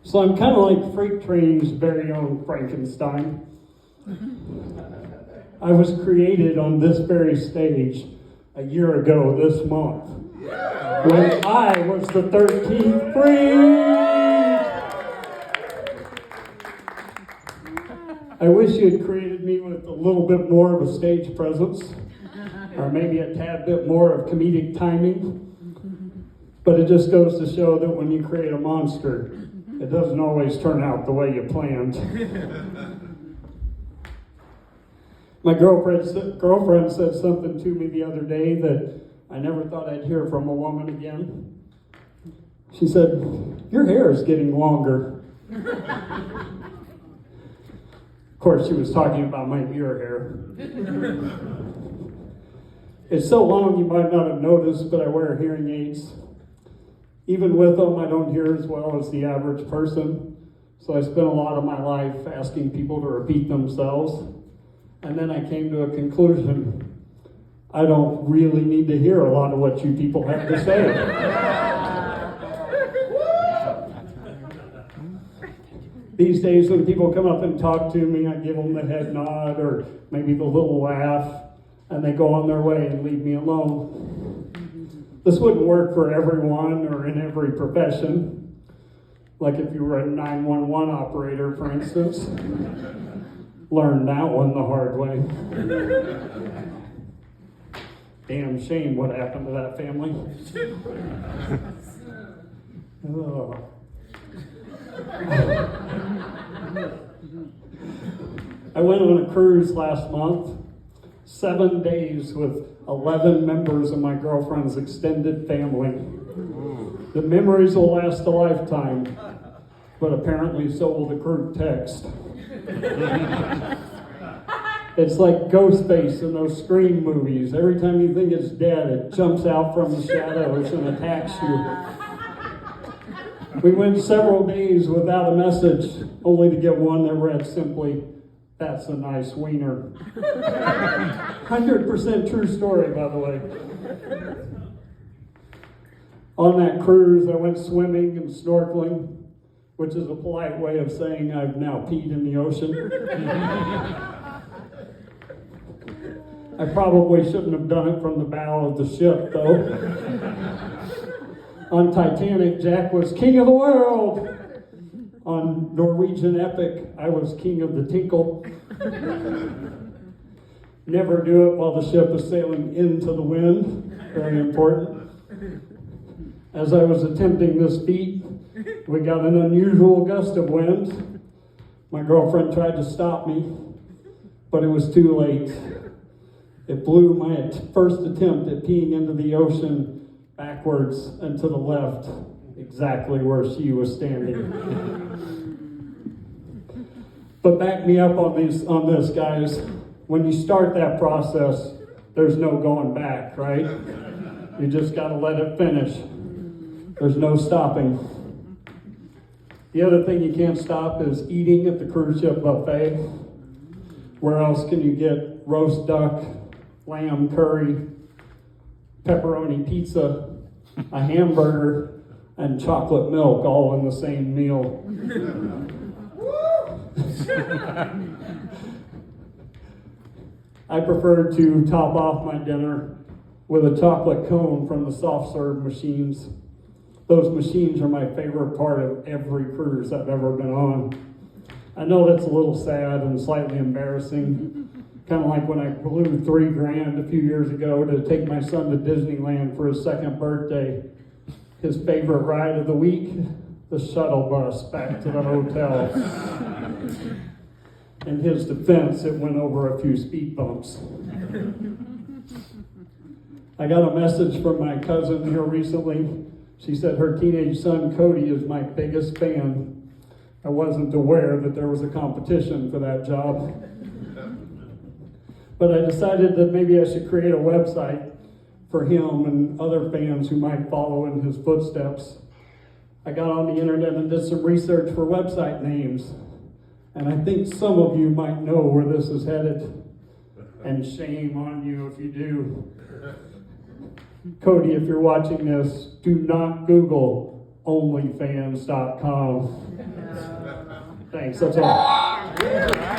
So I'm kind of like Freight Train's very own Frankenstein. I was created on this very stage a year ago this month, when I was the 13th freak. I wish you had created me with a little bit more of a stage presence, or maybe a tad bit more of comedic timing. But it just goes to show that when you create a monster, it doesn't always turn out the way you planned. My girlfriend said something to me the other day that I never thought I'd hear from a woman again. She said, "Your hair is getting longer." Of course, she was talking about my ear hair. It's so long you might not have noticed, but I wear hearing aids. Even with them, I don't hear as well as the average person. So I spent a lot of my life asking people to repeat themselves. And then I came to a conclusion. I don't really need to hear a lot of what you people have to say. These days when people come up and talk to me, I give them the head nod or maybe the little laugh, and they go on their way and leave me alone. This wouldn't work for everyone or in every profession. Like if you were a 911 operator, for instance. Learned that one the hard way. Damn shame what happened to that family. Oh. I went on a cruise last month, 7 days with 11 members of my girlfriend's extended family. The memories will last a lifetime, but apparently so will the group text. It's like Ghostface in those Scream movies. Every time you think it's dead, it jumps out from the shadows and attacks you. We went several days without a message, only to get one that read simply, "That's a nice wiener." 100% true story, by the way. On that cruise, I went swimming and snorkeling, which is a polite way of saying I've now peed in the ocean. I probably shouldn't have done it from the bow of the ship, though. On Titanic, Jack was king of the world. On Norwegian Epic, I was king of the tinkle. Never do it while the ship is sailing into the wind. Very important. As I was attempting this feat, we got an unusual gust of wind. My girlfriend tried to stop me, but it was too late. It blew my first attempt at peeing into the ocean backwards and to the left, exactly where she was standing. But back me up on this, guys. When you start that process, there's no going back, right? You just got to let it finish. There's no stopping. The other thing you can't stop is eating at the cruise ship buffet. Where else can you get roast duck, lamb curry, pepperoni pizza, a hamburger, and chocolate milk all in the same meal? I prefer to top off my dinner with a chocolate cone from the soft serve machines. Those machines are my favorite part of every cruise I've ever been on. I know that's a little sad and slightly embarrassing. Kind of like when I blew $3,000 a few years ago to take my son to Disneyland for his 2nd birthday. His favorite ride of the week, the shuttle bus back to the hotel. In his defense, it went over a few speed bumps. I got a message from my cousin here recently. She said her teenage son, Cody, is my biggest fan. I wasn't aware that there was a competition for that job. But I decided that maybe I should create a website for him and other fans who might follow in his footsteps. I got on the internet and did some research for website names. And I think some of you might know where this is headed. And shame on you if you do. Cody, if you're watching this, do not Google onlyfans.com. Thanks, that's all.